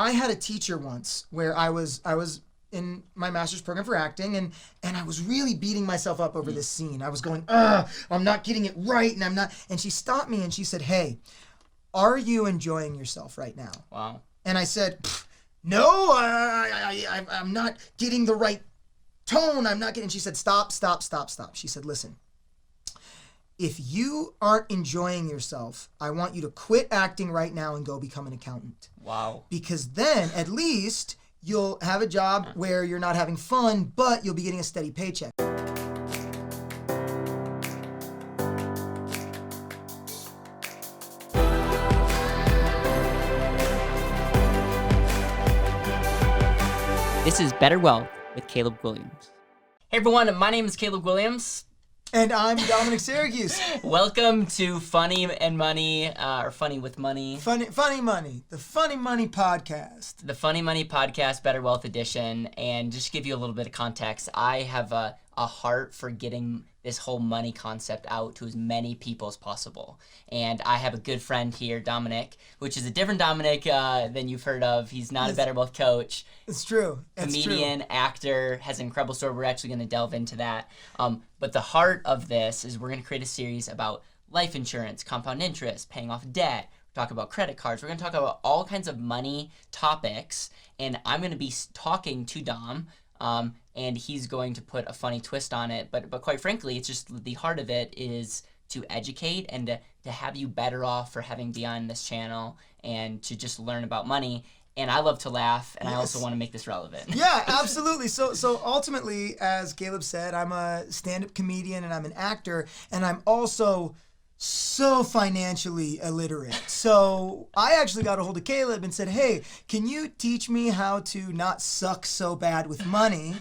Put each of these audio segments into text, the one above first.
I had a teacher once where I was in my master's program for acting, and I was really beating myself up over this scene. I was going, I'm not getting it right, and I'm not. And she stopped me and she said, "Hey, are you enjoying yourself right now?" Wow. And I said, "No, I'm not getting the right tone. I'm not getting." She said, "Stop. She said, "Listen, if you aren't enjoying yourself, I want you to quit acting right now and go become an accountant." Wow. Because then at least you'll have a job where you're not having fun, but you'll be getting a steady paycheck. This is BetterWealth with Caleb Guilliams. Hey everyone, my name is Caleb Guilliams. And I'm Dominic Syracuse. Welcome to Funny and Money, or Funny with Money. Funny Money, the Funny Money podcast. The Funny Money podcast, BetterWealth edition. And just to give you a little bit of context, I have a heart for getting this whole money concept out to as many people as possible. And I have a good friend here, Dominic, which is a different Dominic than you've heard of. He's not a BetterWealth coach. It's true. Comedian, actor, has an incredible story. We're actually going to delve into that. But the heart of this is we're going to create a series about life insurance, compound interest, paying off debt. We'll talk about credit cards. We're going to talk about all kinds of money topics. And I'm going to be talking to Dom, and he's going to put a funny twist on it. But quite frankly, it's just the heart of it is to educate and to have you better off for having been on this channel and to just learn about money. And I love to laugh, and I also want to make this relevant. Yeah, absolutely. So ultimately, as Caleb said, I'm a stand-up comedian and I'm an actor, and I'm also so financially illiterate. So I actually got a hold of Caleb and said, "Hey, can you teach me how to not suck so bad with money?"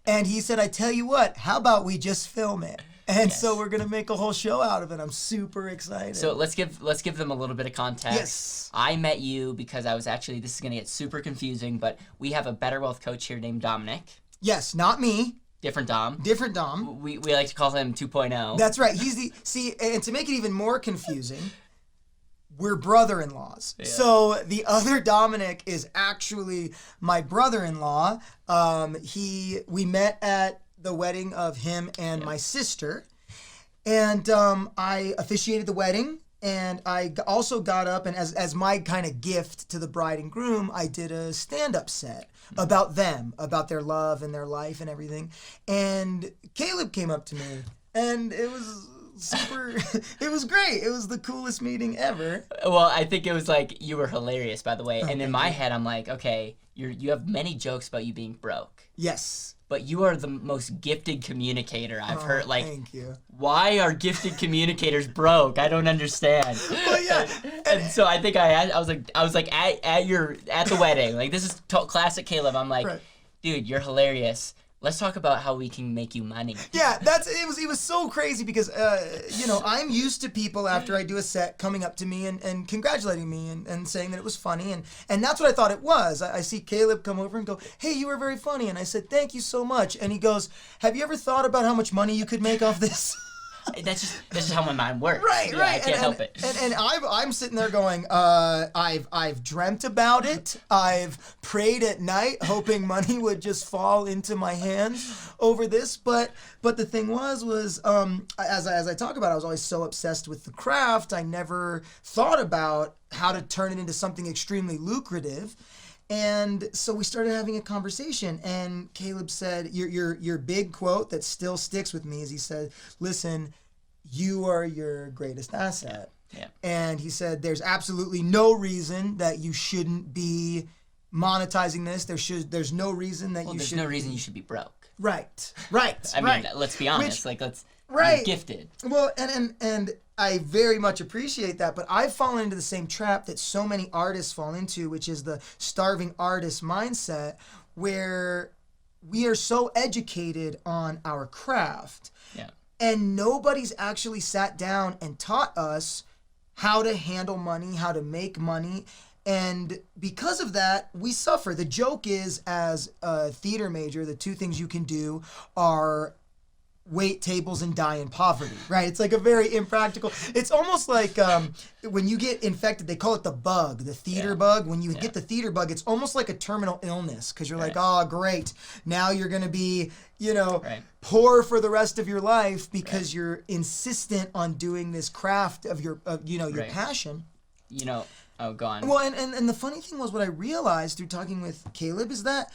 And he said, "I tell you what, how about we just film it?" And so we're going to make a whole show out of it. I'm super excited. So let's give them a little bit of context. Yes. I met you because I was actually, this is going to get super confusing, but we have a BetterWealth coach here named Dominic. Yes, not me. Different Dom. Different Dom. We like to call him 2.0. That's right. See, and to make it even more confusing, we're brother-in-laws. Yeah. So the other Dominic is actually my brother-in-law. We met at the wedding of him and my sister, and I officiated the wedding, and I also got up, and as my kind of gift to the bride and groom, I did a stand-up set about them, about their love and their life and everything. And Caleb came up to me, and it was super, it was great. It was the coolest meeting ever. Well, I think it was like, you were hilarious, by the way. And in my head, I'm like, okay, you have many jokes about you being broke. Yes. But you are the most gifted communicator I've heard. Like, thank you. Why are gifted communicators broke? I don't understand. Well, yeah. And so I think I was like at the wedding. Like, this is classic Caleb. I'm like, dude, you're hilarious. Let's talk about how we can make you money. Yeah, it was so crazy because I'm used to people after I do a set coming up to me and congratulating me and saying that it was funny, and that's what I thought it was. I see Caleb come over and go, "Hey, you were very funny," and I said, "Thank you so much," and he goes, "Have you ever thought about how much money you could make off this?" That's just how my mind works. Right. I can't help it. And I'm sitting there going, I've dreamt about it. I've prayed at night, hoping money would just fall into my hands over this. But the thing was as I talk about, I was always so obsessed with the craft. I never thought about how to turn it into something extremely lucrative. And so we started having a conversation, and Caleb said, your big quote that still sticks with me is he said, "Listen, you are your greatest asset." Yeah. And he said, "There's absolutely no reason that you shouldn't be monetizing this. There's no reason that you should. There's no reason you should be broke." Right. I mean, let's be honest. You're gifted. Well, and I very much appreciate that, but I've fallen into the same trap that so many artists fall into, which is the starving artist mindset, where we are so educated on our craft. Yeah. And nobody's actually sat down and taught us how to handle money, how to make money. And because of that, we suffer. The joke is, as a theater major, the two things you can do are wait tables and die in poverty, right? It's like a very impractical. It's almost like when you get infected, they call it the bug, the theater bug. When you get the theater bug, it's almost like a terminal illness because you're like, oh, great. Now you're going to be, poor for the rest of your life because you're insistent on doing this craft of your passion. Oh, go on. Well, and the funny thing was what I realized through talking with Caleb is that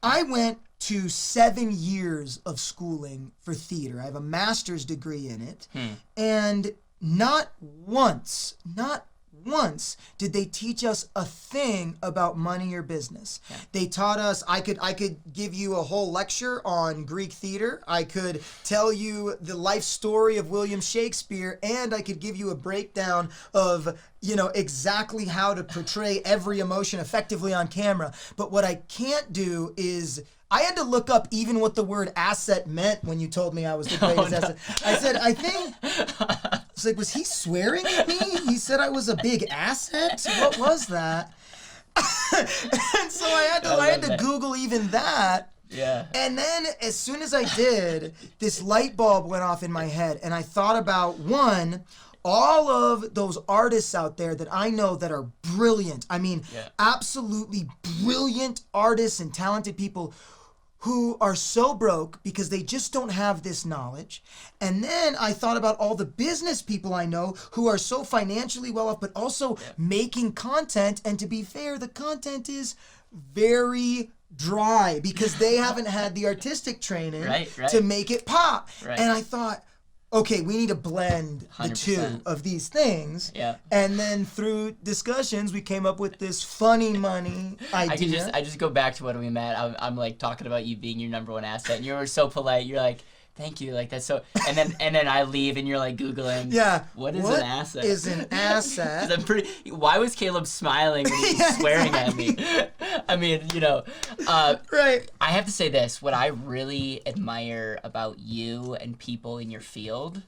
I went to 7 years of schooling for theater. I have a master's degree in it. And not once did they teach us a thing about money or business. Yeah. They taught us, I could give you a whole lecture on Greek theater. I could tell you the life story of William Shakespeare, and I could give you a breakdown of exactly how to portray every emotion effectively on camera. But what I can't do is I had to look up even what the word asset meant when you told me I was the greatest asset. I said, I think, it's like, was he swearing at me? He said I was a big asset? What was that? And so I had to Google even that. Yeah. And then as soon as I did, this light bulb went off in my head, and I thought about, one, all of those artists out there that I know that are brilliant. I mean, absolutely brilliant artists and talented people who are so broke because they just don't have this knowledge. And then I thought about all the business people I know who are so financially well off, but also making content. And to be fair, the content is very dry because they haven't had the artistic training to make it pop. Right. And I thought, okay, we need to blend 100%. The two of these things. Yeah. And then through discussions, we came up with this funny money idea. I just go back to when we met. I'm like talking about you being your number one asset, and you were so polite. You're like, thank you, like that's so. And then I leave, and you're like Googling. Yeah. What is an asset? Is an asset? Why was Caleb smiling when he was swearing at me? I mean, right. I have to say this. What I really admire about you and people in your field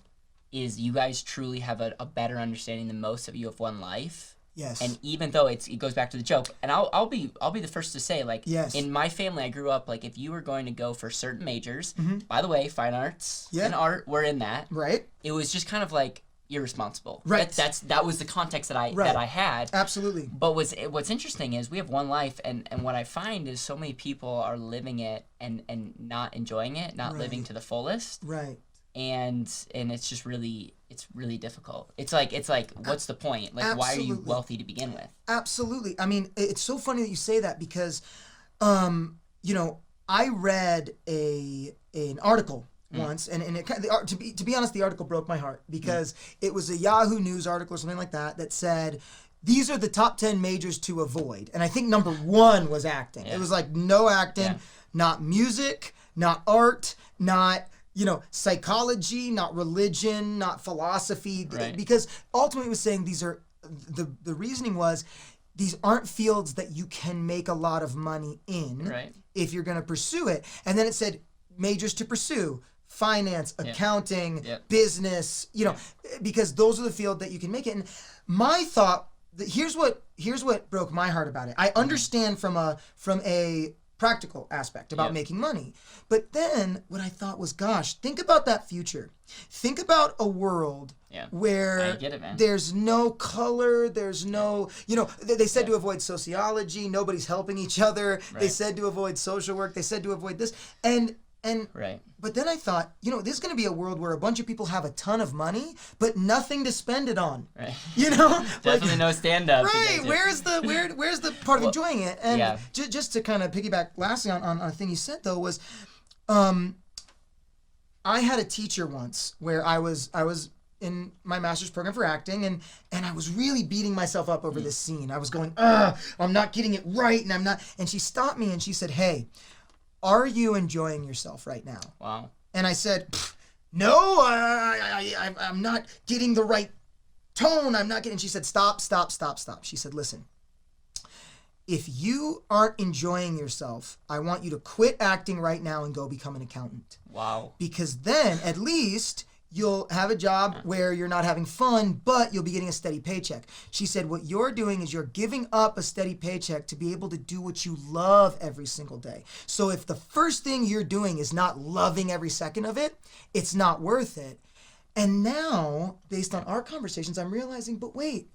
is you guys truly have a better understanding than most of you of one life. Yes. And even though it goes back to the joke, and I'll be the first to say, like, in my family, I grew up, like, if you were going to go for certain majors, by the way, fine arts and art were in that. Right. It was just kind of like irresponsible. Right. That was the context that I had. Absolutely. But what's interesting is we have one life, and what I find is so many people are living it and not enjoying it, not living to the fullest. Right. And it's just really difficult. It's like what's the point? Like, why are you wealthy to begin with? Absolutely. I mean, it's so funny that you say that because, I read an article once, and it to be honest, the article broke my heart because it was a Yahoo News article or something like that said, these are the top 10 majors to avoid. And I think number 1 was acting. Yeah. It was like no acting, not music, not art, not psychology, not religion, not philosophy, because ultimately it was saying these are, the reasoning was, these aren't fields that you can make a lot of money in if you're going to pursue it. And then it said majors to pursue: finance, accounting, business, because those are the field that you can make it. And my thought, here's what broke my heart about it. I understand from a practical aspect about making money. But then what I thought was, gosh, think about that future. Think about a world where there's no color, there's no, they said to avoid sociology, nobody's helping each other. They said to avoid social work, they said to avoid this. But then I thought, this is going to be a world where a bunch of people have a ton of money, but nothing to spend it on. Right. Definitely no stand-up. Right. Where's the part of enjoying it? And just to kind of piggyback lastly on a thing you said, though, was I had a teacher once where I was in my master's program for acting, and I was really beating myself up over this scene. I was going, I'm not getting it right, and I'm not. And she stopped me and she said, hey, are you enjoying yourself right now? Wow. And I said, no, I'm not getting the right tone. I'm not getting. She said, stop. She said, listen, if you aren't enjoying yourself, I want you to quit acting right now and go become an accountant. Wow. Because then at least you'll have a job where you're not having fun, but you'll be getting a steady paycheck. She said, what you're doing is you're giving up a steady paycheck to be able to do what you love every single day. So if the first thing you're doing is not loving every second of it, it's not worth it. And now, based on our conversations, I'm realizing, but wait,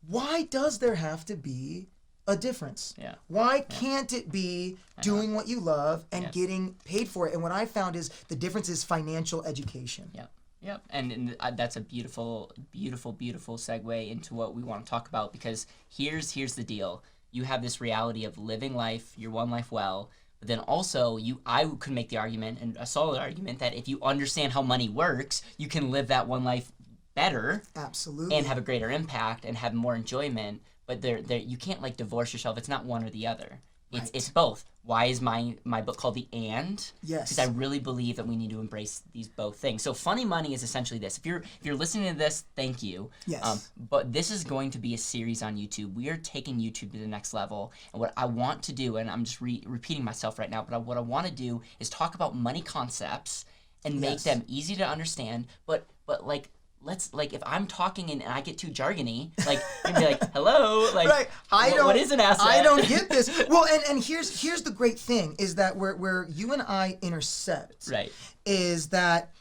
why does there have to be a difference? Yeah. Why can't it be doing what you love and getting paid for it? And what I found is the difference is financial education. Yeah. Yep, and that's a beautiful, beautiful, beautiful segue into what we want to talk about, because here's the deal. You have this reality of living life, your one life well, but then also I could make the argument, and a solid argument, that if you understand how money works, you can live that one life better. Absolutely. And have a greater impact and have more enjoyment, but you can't like divorce yourself. It's not one or the other. It's both. Why is my book called The And? Yes. Because I really believe that we need to embrace these both things. So funny money is essentially this. If you're listening to this, thank you. Yes. But this is going to be a series on YouTube. We are taking YouTube to the next level. And what I want to do, and I'm just repeating myself right now, but what I want to do is talk about money concepts and make them easy to understand, but like, let's, like, if I'm talking and I get too jargony, like, you'd be like, hello, like, right. What is an asset? I don't get this. Well, and here's the great thing, is that where you and I intersect, right, is that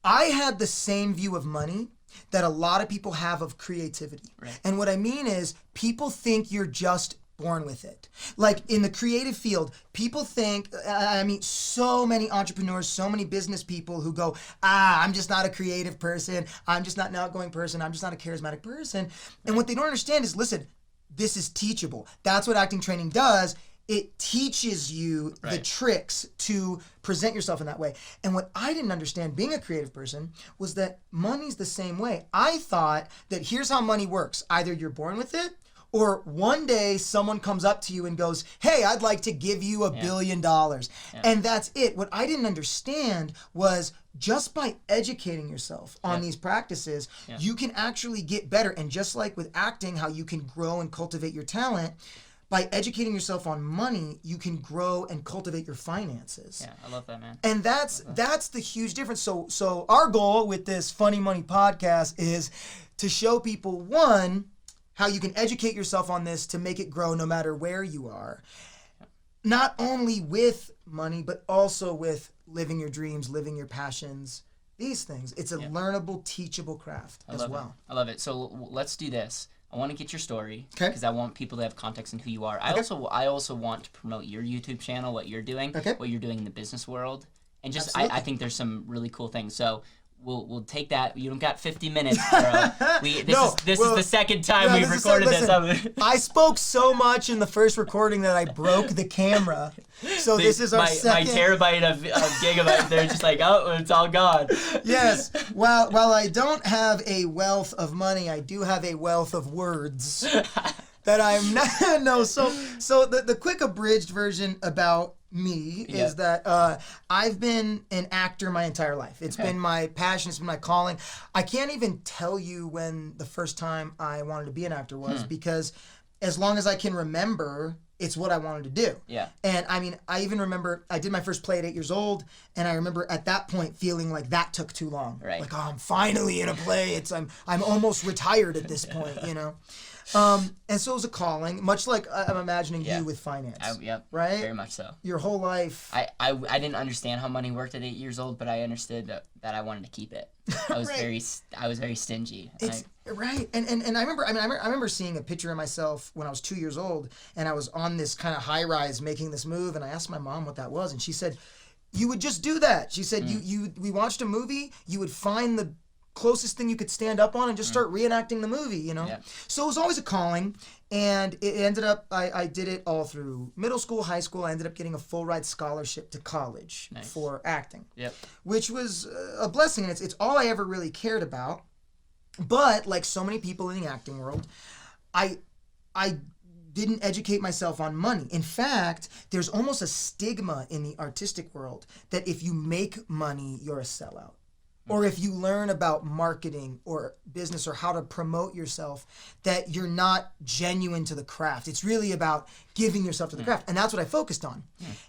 I had the same view of money that a lot of people have of creativity. Right. And what I mean is, people think you're just born with it. Like in the creative field, people think, I mean, so many entrepreneurs, so many business people who go, I'm just not a creative person. I'm just not an outgoing person. I'm just not a charismatic person. And what they don't understand is, listen, this is teachable. That's what acting training does. It teaches you the tricks to present yourself in that way. And what I didn't understand being a creative person was that money's the same way. I thought that here's how money works. Either you're born with it, or one day someone comes up to you and goes, hey, I'd like to give you $1 billion. Yeah. And that's it. What I didn't understand was, just by educating yourself on these practices, you can actually get better. And just like with acting, how you can grow and cultivate your talent, by educating yourself on money, you can grow and cultivate your finances. Yeah, I love that, man. And that's the huge difference. So our goal with this Funny Money podcast is to show people, one, how you can educate yourself on this to make it grow no matter where you are. Not only with money, but also with living your dreams, living your passions, these things. It's a learnable, teachable craft as well. I love it. So let's do this. I want to get your story, okay, because I want people to have context in who you are. Okay. I also want to promote your YouTube channel, what you're doing, okay, what you're doing in the business world. And just I think there's some really cool things. So we'll take that. You don't got 50 minutes, bro. This is the second time we've recorded this. I spoke so much in the first recording that I broke the camera. So this is our second. My terabyte of gigabyte, they're just like, oh, it's all gone. Yes. While I don't have a wealth of money, I do have a wealth of words that I'm not. No. So the quick abridged version about me is that I've been an actor my entire life. It's been my passion. It's been my calling. I can't even tell you when the first time I wanted to be an actor was, because as long as I can remember, it's what I wanted to do. Yeah. And I mean, I even remember I did my first play at 8 years old, and I remember at that point feeling like that took too long. Right. Like, I'm finally in a play. I'm almost retired at this point, you know. And so it was a calling, much like I'm imagining you with finance. Yep. Right? Very much so. Your whole life. I didn't understand how money worked at 8 years old, but I understood that I wanted to keep it. I was very stingy. Right. And I remember seeing a picture of myself when I was 2 years old, and I was on this kind of high rise making this move, and I asked my mom what that was, and she said, you would just do that. She said, we watched a movie, you would find the closest thing you could stand up on and just start reenacting the movie, you know? Yeah. So it was always a calling, and it ended up, I did it all through middle school, high school. I ended up getting a full ride scholarship to college for acting, which was a blessing, and it's all I ever really cared about. But like so many people in the acting world, I didn't educate myself on money. In fact, there's almost a stigma in the artistic world that if you make money, you're a sellout. or if you learn about marketing or business or how to promote yourself, that you're not genuine to the craft. It's really about giving yourself to the craft. And that's what I focused on.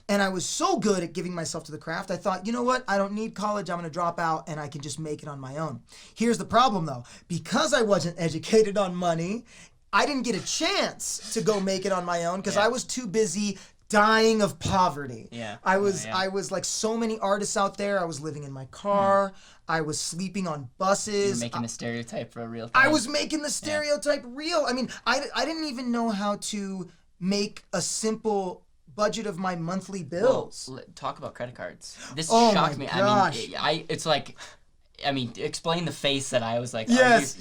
And I was so good at giving myself to the craft, I thought, you know what? I don't need college. I'm going to drop out and I can just make it on my own. Here's the problem though. Because I wasn't educated on money, I didn't get a chance to go make it on my own because I was too busy dying of poverty. I was like so many artists out there. I was living in my car. I was sleeping on buses. You're making the stereotype for a real thing. I was making the stereotype real. I mean, I didn't even know how to make a simple budget of my monthly bills. Well, talk about credit cards. This Oh shocked my me. gosh. It's like, explain the face that I was like. Yes.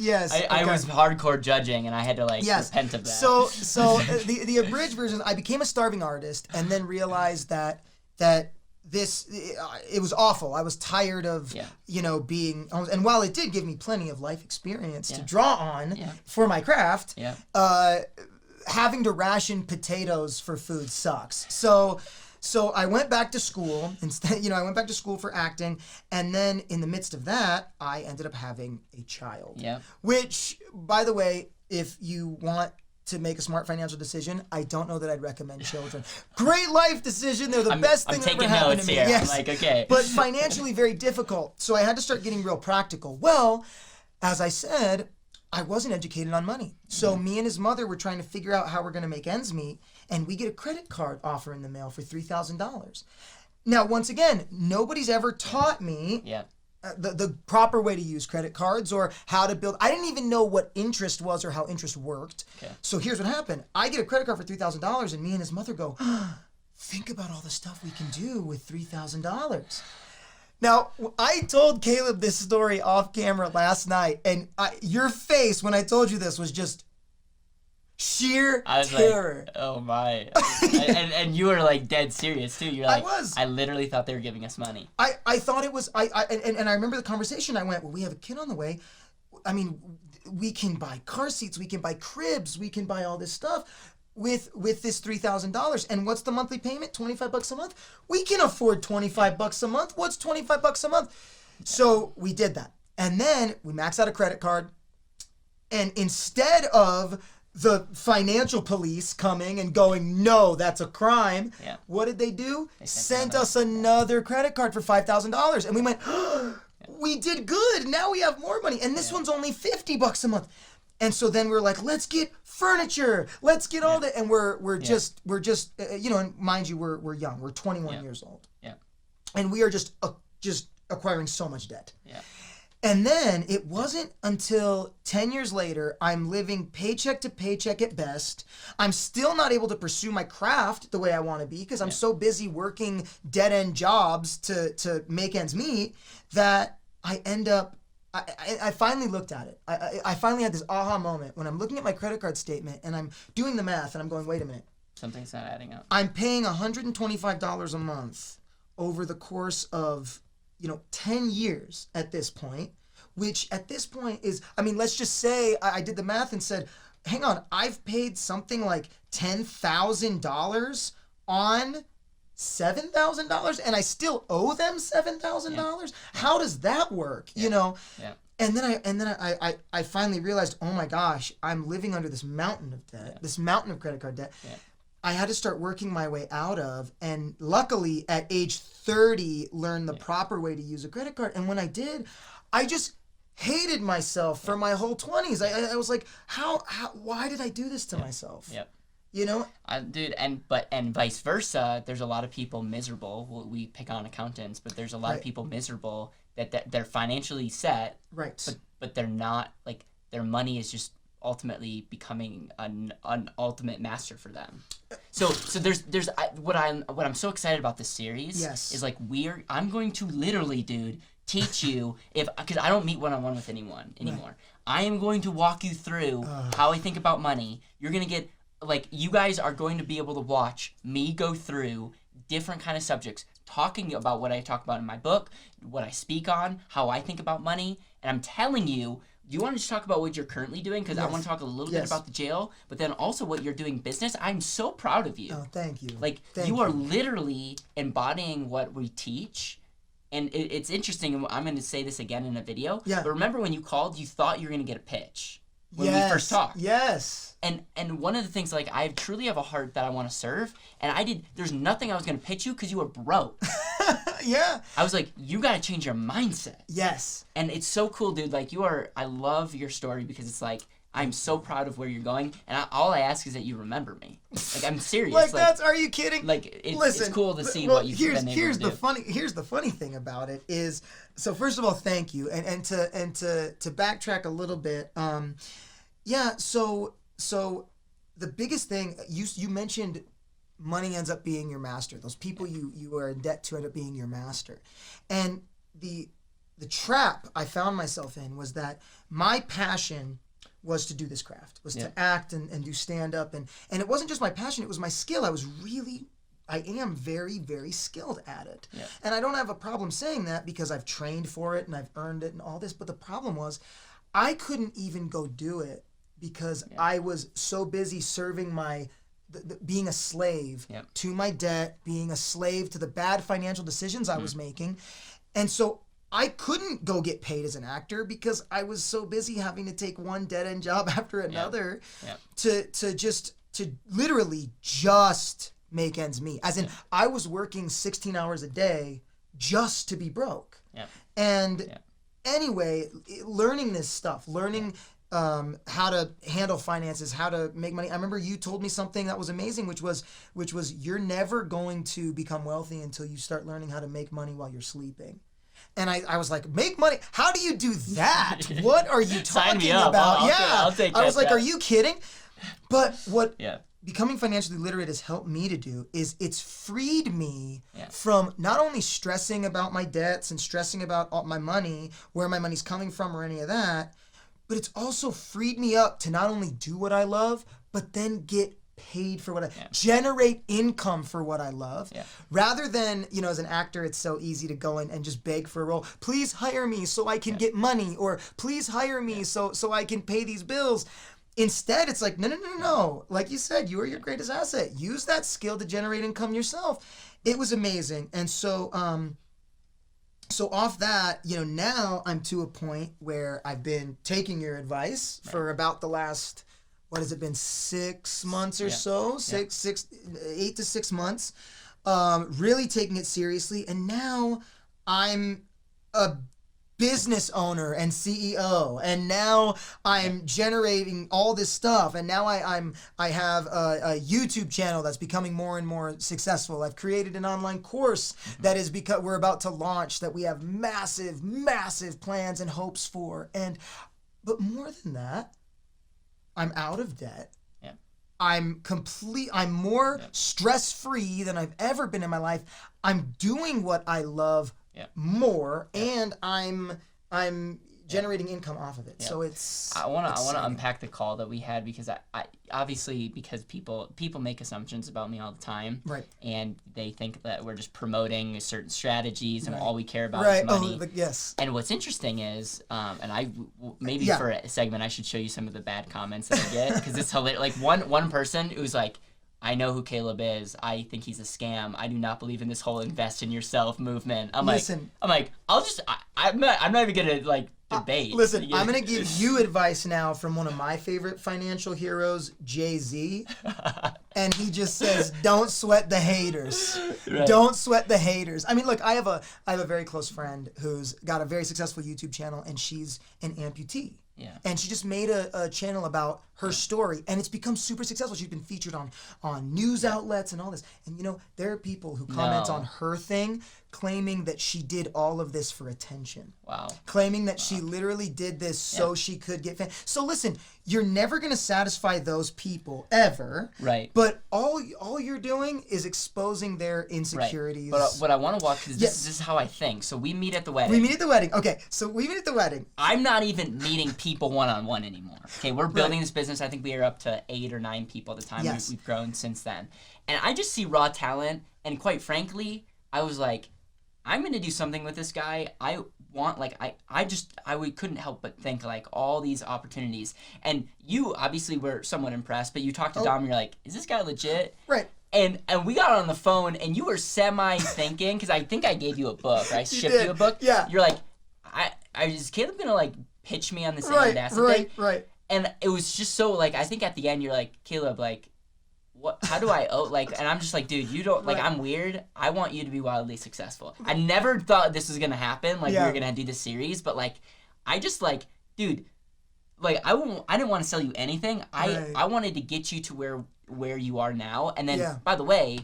I was hardcore judging, and I had to repent of that. So the abridged version, I became a starving artist, and then realized that it was awful. I was tired of being, and while it did give me plenty of life experience to draw on for my craft, having to ration potatoes for food sucks. So I went back to school instead. I went back to school for acting, and then in the midst of that, I ended up having a child. Yeah. Which, by the way, if you want to make a smart financial decision, I don't know that I'd recommend children. Great life decision. They're the best thing that ever happened to me. Yes. I'm like, okay. But financially very difficult. So I had to start getting real practical. Well, as I said, I wasn't educated on money. So me and his mother were trying to figure out how we're going to make ends meet. And we get a credit card offer in the mail for $3,000. Now, once again, nobody's ever taught me the proper way to use credit cards or how to build. I didn't even know what interest was or how interest worked. Okay. So here's what happened. I get a credit card for $3,000 and me and his mother go, think about all the stuff we can do with $3,000. Now, I told Caleb this story off camera last night, and your face when I told you this was just sheer terror. Like, oh my. and you were like dead serious too. You're like, I literally thought they were giving us money. I thought it was, and I remember the conversation. I went, well, we have a kid on the way. I mean, we can buy car seats, we can buy cribs, we can buy all this stuff with this $3,000. And what's the monthly payment? $25 a month? We can afford $25 a month. What's $25 a month? So we did that. And then we maxed out a credit card. And instead of the financial police coming and going, no, that's a crime. Yeah. What did they do? They sent us another credit card for $5,000. And we went, we did good. Now we have more money. And this one's only $50 a month. And so then we're like, let's get furniture. Let's get all that. And we're just, and mind you, we're young. We're 21 years old. Yeah. And we are just acquiring so much debt. Yeah. And then it wasn't until 10 years later, I'm living paycheck to paycheck at best. I'm still not able to pursue my craft the way I want to be because I'm so busy working dead-end jobs to make ends meet that I end up, I finally looked at it. I finally had this aha moment when I'm looking at my credit card statement and I'm doing the math and I'm going, wait a minute. Something's not adding up. I'm paying $125 a month over the course of 10 years at this point, which at this point is, let's just say I did the math and said, hang on, I've paid something like $10,000 on $7,000 and I still owe them $7,000? Yeah. How does that work? Yeah. And then I finally realized, oh my gosh, I'm living under this mountain of debt, this mountain of credit card debt. Yeah. I had to start working my way out of, and luckily at age 30 learned the proper way to use a credit card. And when I did, I just hated myself for my whole 20s. I was like, why did I do this to myself? Yep. Dude, and vice versa. There's a lot of people miserable. We pick on accountants, but there's a lot of people miserable that they're financially set, right? But they're not, like, their money is just ultimately becoming an ultimate master for them. So there's what I'm so excited about this series is like I'm going to literally, dude, teach you because I don't meet one-on-one with anyone anymore. Right. I am going to walk you through how I think about money. You're gonna get, like, you guys are going to be able to watch me go through different kind of subjects, talking about what I talk about in my book, what I speak on, how I think about money, and I'm telling you. Do you want to just talk about what you're currently doing? Because I want to talk a little bit about the jail, but then also what you're doing business. I'm so proud of you. Oh, thank you. You are literally embodying what we teach And it's interesting, and I'm going to say this again in a video. Yeah. But remember when you called, you thought you were going to get a pitch when Yes. we first talked. Yes. And one of the things, like, I truly have a heart that I want to serve, and there's nothing I was going to pitch you because you were broke. Yeah. I was like, you got to change your mindset. Yes. And it's so cool, dude. Like, I love your story because it's like, I'm so proud of where you're going, and all I ask is that you remember me. Like, I'm serious. Like, are you kidding? Like, Listen, it's cool to see what you've been able here's to do. Here's the funny thing about it is, so first of all, thank you, and to backtrack a little bit, yeah. So the biggest thing you mentioned, money ends up being your master. Those people you are in debt to end up being your master, and the trap I found myself in was that my passion was to do this craft, was to act and do stand-up. And it wasn't just my passion, it was my skill. I am very, very skilled at it. Yeah. And I don't have a problem saying that because I've trained for it and I've earned it and all this. But the problem was I couldn't even go do it because I was so busy serving being a slave to my debt, being a slave to the bad financial decisions I was making. And so I couldn't go get paid as an actor because I was so busy having to take one dead-end job after another to literally just make ends meet. As in, I was working 16 hours a day just to be broke. And anyway, learning this stuff, how to handle finances, how to make money. I remember you told me something that was amazing, which was you're never going to become wealthy until you start learning how to make money while you're sleeping. And I was like, make money? How do you do that? What are you talking about? I'll take that. I was like, are you kidding? But what becoming financially literate has helped me to do is it's freed me from not only stressing about my debts and stressing about all my money, where my money's coming from or any of that, but it's also freed me up to not only do what I love, but then get paid for what I generate income for what I love, rather than, as an actor, it's so easy to go in and just beg for a role. Please hire me so I can get money, or please hire me so I can pay these bills. Instead, it's like, no. Like you said, you are your greatest asset. Use that skill to generate income yourself. It was amazing. And so off that, now I'm to a point where I've been taking your advice for about the last, what has it been, 6 months or so? 8 to 6 months. Really taking it seriously. And now I'm a business owner and CEO. And now I'm generating all this stuff. And now I have a YouTube channel that's becoming more and more successful. I've created an online course that is because we're about to launch, that we have massive, massive plans and hopes for. But more than that, I'm out of debt. I'm more stress-free than I've ever been in my life. I'm doing what I love more, and I'm generating income off of it. So it's. I want to unpack the call that we had, because I obviously, because people make assumptions about me all the time, right? And they think that we're just promoting certain strategies, and all we care about is money. Yes. And what's interesting is, and maybe for a segment I should show you some of the bad comments that I get, because it's hilarious. Like one person who's like, I know who Caleb is. I think he's a scam. I do not believe in this whole invest in yourself movement. I'm like, I'm not even gonna debate. Listen, I'm gonna give you advice now from one of my favorite financial heroes, Jay-Z, and he just says, "Don't sweat the haters. Right. Don't sweat the haters." I mean, look, I have a very close friend who's got a very successful YouTube channel, and she's an amputee. Yeah. And she just made a channel about her story, and it's become super successful. She's been featured on news outlets and all this. And there are people who comment on her thing claiming that she did all of this for attention. Wow. Claiming that she literally did this so she could get fans. So listen, you're never going to satisfy those people ever. Right. But all you're doing is exposing their insecurities. Right. But what I want to walk, because this is how I think. So we meet at the wedding. Okay, so we meet at the wedding. I'm not even meeting people one-on-one anymore. Okay, we're building this business. I think we are up to 8 or 9 people at the time. Yes. We've grown since then. And I just see raw talent. And quite frankly, I was like, I'm going to do something with this guy. I want, we couldn't help but think, all these opportunities. And you obviously were somewhat impressed, but you talked to Dom and you're like, is this guy legit? Right. And we got on the phone, and you were semi-thinking, because I think I gave you a book, right? Shipped did. you a book. Yeah. You're like, is Caleb going to, like, pitch me on this acid thing? Right. And it was just so, like, I think at the end, you're like, Caleb, like, how do I and I'm just like, dude, you don't, like, I'm weird. I want you to be wildly successful. I never thought this was going to happen, like, we were going to do this series, but, like, I just, like, dude, like, I didn't want to sell you anything. I wanted to get you to where you are now. And then, by the way,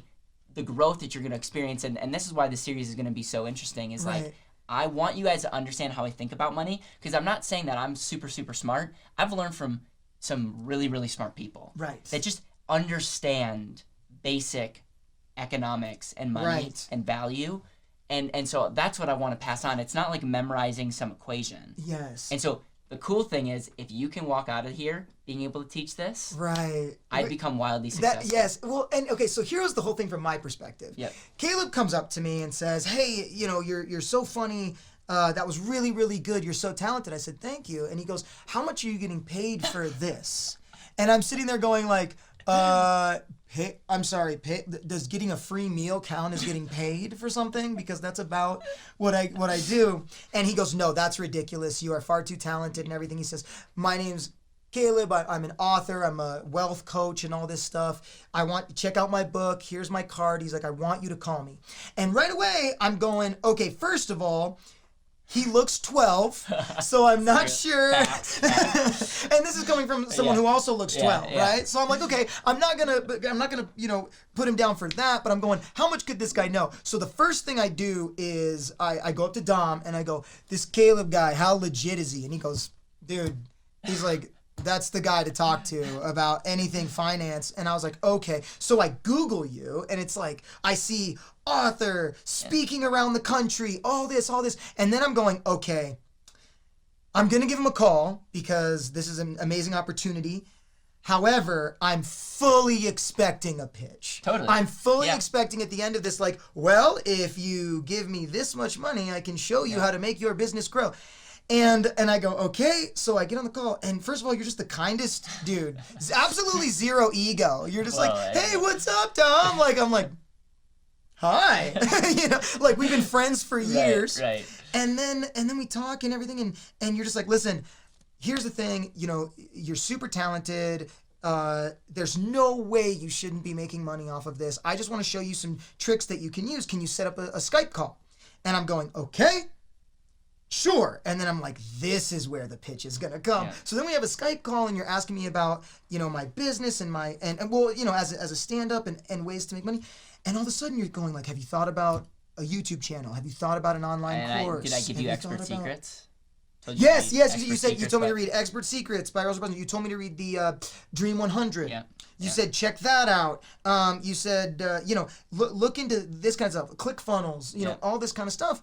the growth that you're going to experience, and this is why the series is going to be so interesting, is, like, I want you guys to understand how I think about money, because I'm not saying that I'm super, super smart. I've learned from some really, really smart people. Right. That just understand basic economics and money and value. And so that's what I want to pass on. It's not like memorizing some equation. Yes. And so the cool thing is, if you can walk out of here being able to teach this, I'd become wildly successful. Yes. Well, and okay, so here's the whole thing from my perspective. Yep. Caleb comes up to me and says, "Hey, you're so funny. That was really, really good. You're so talented." I said, "Thank you." And he goes, "How much are you getting paid for this?" And I'm sitting there going like, I'm sorry, does getting a free meal count as getting paid for something? Because that's about what I do. And he goes, "No, that's ridiculous. You are far too talented," and everything. He says, "My name's Caleb. I'm an author. I'm a wealth coach and all this stuff. I want to check out my book. Here's my card." He's like, "I want you to call me." And right away, I'm going, okay, first of all, he looks 12, so I'm not sure. And this is coming from someone who also looks 12, right? So I'm like, okay, I'm not gonna, put him down for that. But I'm going, how much could this guy know? So the first thing I do is I go up to Dom and I go, "This Caleb guy, how legit is he?" And he goes, "Dude," he's like, "that's the guy to talk to about anything finance." And I was like, okay. So I Google you, and it's like, I see author, speaking around the country, all this. And then I'm going, okay, I'm going to give him a call because this is an amazing opportunity. However, I'm fully expecting a pitch. Totally. I'm fully expecting at the end of this, like, well, if you give me this much money, I can show you how to make your business grow. And I go, okay. So I get on the call, and first of all, you're just the kindest dude. Absolutely zero ego. You're just hey, what's up, Tom? Like, I'm like, hi. Like, we've been friends for years. Right. And then we talk and everything, and you're just like, listen, here's the thing, you're super talented. There's no way you shouldn't be making money off of this. I just want to show you some tricks that you can use. Can you set up a Skype call? And I'm going, okay. Sure. And then I'm like, this is where the pitch is gonna come. So then we have a Skype call, and you're asking me about, my business and my as a stand-up and ways to make money. And all of a sudden you're going like, have you thought about a YouTube channel? Have you thought about an online course? Did I give you Expert Secrets? Yes. You told me to read Expert Secrets by Russell Brunson. You told me to read the Dream 100. Yeah. You said check that out. You said look into this kind of stuff, ClickFunnels, all this kind of stuff.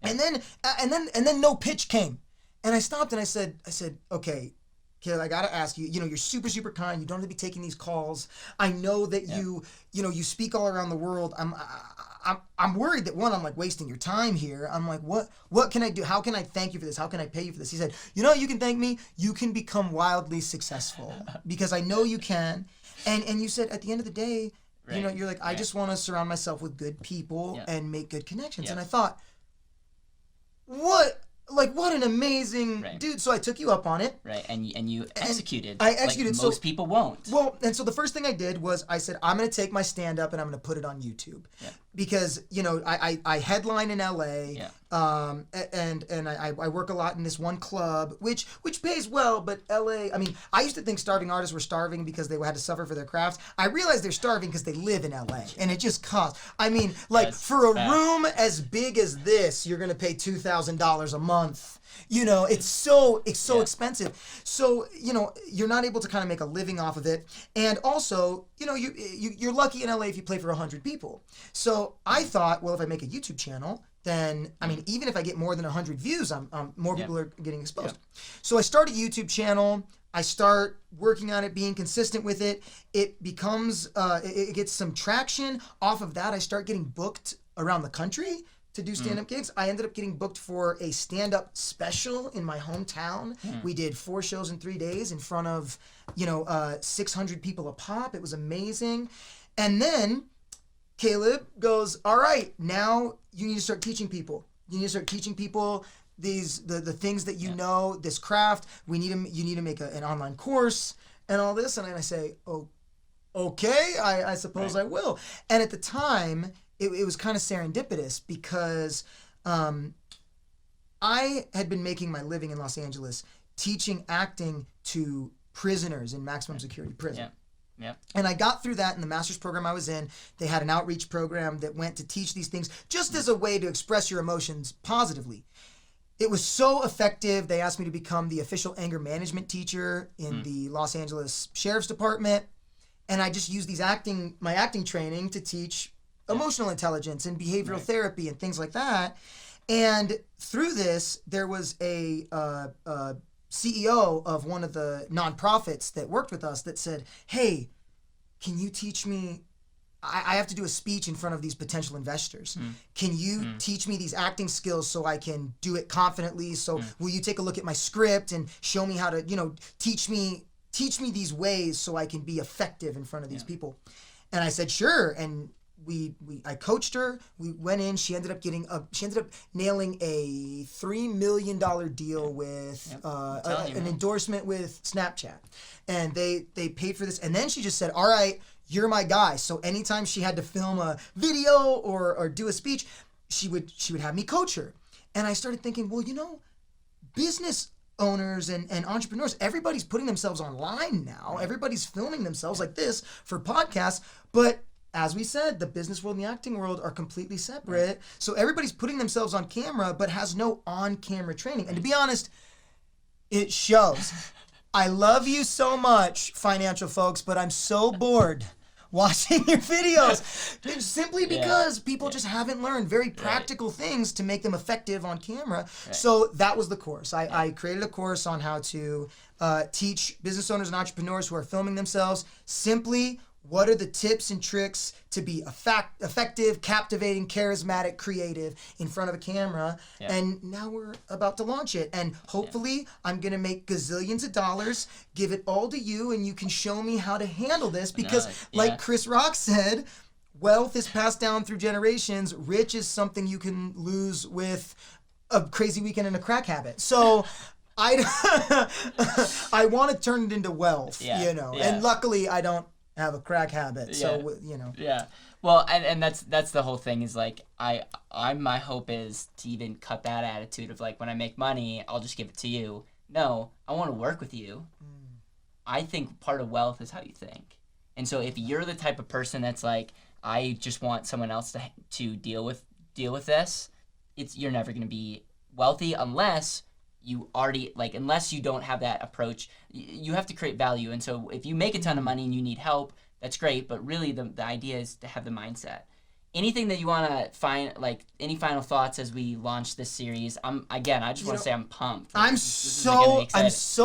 And then no pitch came, and I stopped and I said, okay, Caleb, I gotta ask you. You're super, super kind. You don't have to be taking these calls. I know that you speak all around the world. I'm worried that I'm like wasting your time here. I'm like, what can I do? How can I thank you for this? How can I pay you for this? He said, you can thank me. You can become wildly successful because I know you can. And you said at the end of the day, you're like, I just want to surround myself with good people and make good connections. And I thought, what an amazing dude. So I took you up on it. Right, and you executed. I executed. Like most people won't. Well, and so the first thing I did was I said, I'm going to take my stand-up and I'm going to put it on YouTube. Because, I headline in LA, and I work a lot in this one club, which pays well, but LA, I used to think starving artists were starving because they had to suffer for their crafts. I realized they're starving because they live in LA, and it just costs. For a room as big as this, you're going to pay $2,000 a month. It's so expensive. So, you're not able to kind of make a living off of it. And also, you're lucky in LA if you play for 100 people. So I thought, well, if I make a YouTube channel, then, even if I get more than 100 views, more people are getting exposed. So I start a YouTube channel. I start working on it, being consistent with it. It becomes, it gets some traction. Off of that, I start getting booked around the country to do stand-up gigs. I ended up getting booked for a stand-up special in my hometown. We did 4 shows in 3 days in front of, 600 people a pop. It was amazing. And then Caleb goes, all right, now you need to start teaching people. You need to start teaching people the things that you know, this craft. You need to make an online course and all this. And I say, oh, okay, I suppose I will. And at the time, it was kind of serendipitous because I had been making my living in Los Angeles teaching acting to prisoners in maximum security prison. Yeah. And I got through that in the master's program I was in. They had an outreach program that went to teach these things just as a way to express your emotions positively. It was so effective. They asked me to become the official anger management teacher in the Los Angeles Sheriff's Department. And I just used my acting training to teach emotional intelligence and behavioral therapy and things like that. And through this, there was a CEO of one of the nonprofits that worked with us that said, hey, can you teach me? I have to do a speech in front of these potential investors. Can you teach me these acting skills so I can do it confidently? So will you take a look at my script and show me how to, teach me these ways so I can be effective in front of these people? And I said, sure. And I coached her. We went in. She ended up nailing a $3 million deal with an endorsement with Snapchat, and they paid for this. And then she just said, "All right, you're my guy." So anytime she had to film a video or do a speech, she would have me coach her. And I started thinking, well, business owners and entrepreneurs, everybody's putting themselves online now. Everybody's filming themselves like this for podcasts, but as we said, the business world and the acting world are completely separate. So everybody's putting themselves on camera, but has no on-camera training. And to be honest, it shows. I love you so much, financial folks, but I'm so bored watching your videos. It's simply because people just haven't learned very practical things to make them effective on camera. So that was the course. I created a course on how to teach business owners and entrepreneurs who are filming themselves simply what are the tips and tricks to be effective, captivating, charismatic, creative in front of a camera. And now we're about to launch it. And hopefully I'm going to make gazillions of dollars, give it all to you, and you can show me how to handle this. Because like Chris Rock said, wealth is passed down through generations. Rich is something you can lose with a crazy weekend and a crack habit. So I want to turn it into wealth, And luckily I don't have a crack habit, so well, and that's the whole thing is like my hope is to even cut that attitude of like when I make money I'll just give it to you. No, I want to work with you. I think part of wealth is how you think, and so if you're the type of person that's like I just want someone else to deal with this, you're never going to be wealthy unless you don't have that approach. You have to create value. And so if you make a ton of money and you need help, that's great. But really the idea is to have the mindset. Anything that you want to find, like any final thoughts as we launch this series? I just want to say I'm pumped. I'm so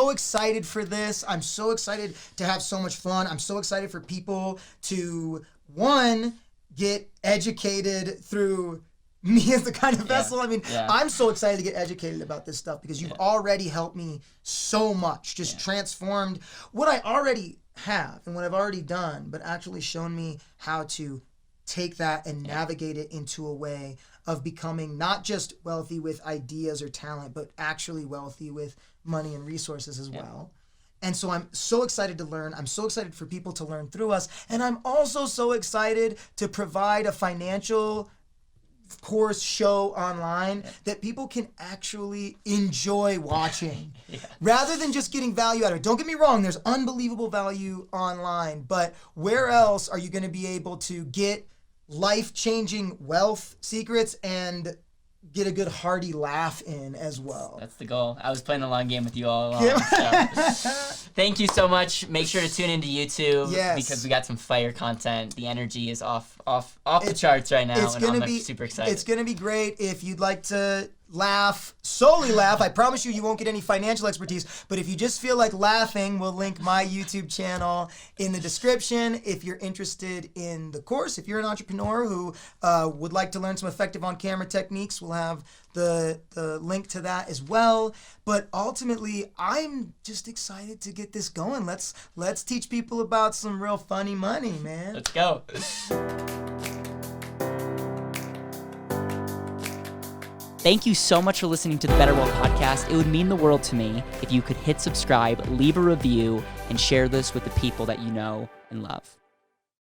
excited for this. I'm so excited to have so much fun. I'm so excited for people to, one, get educated through me as the kind of vessel. I mean, I'm so excited to get educated about this stuff because you've already helped me so much, just transformed what I already have and what I've already done, but actually shown me how to take that and navigate it into a way of becoming not just wealthy with ideas or talent, but actually wealthy with money and resources as well. And so I'm so excited to learn. I'm so excited for people to learn through us. And I'm also so excited to provide a financial course show online that people can actually enjoy watching rather than just getting value out of it. Don't get me wrong, there's unbelievable value online, but where else are you going to be able to get life-changing wealth secrets and get a good hearty laugh in as well? That's the goal. I was playing the long game with you all along. So. Thank you so much. Make sure to tune into YouTube because we got some fire content. The energy is off the charts right now, and I'm super excited. It's gonna be great. If you'd like to solely laugh. I promise you won't get any financial expertise, but if you just feel like laughing, we'll link my YouTube channel in the description. If you're interested in the course, if you're an entrepreneur who would like to learn some effective on-camera techniques, we'll have the link to that as well. But ultimately, I'm just excited to get this going. Let's teach people about some real funny money, man. Let's go. Thank you so much for listening to the BetterWealth podcast. It would mean the world to me if you could hit subscribe, leave a review, and share this with the people that you know and love.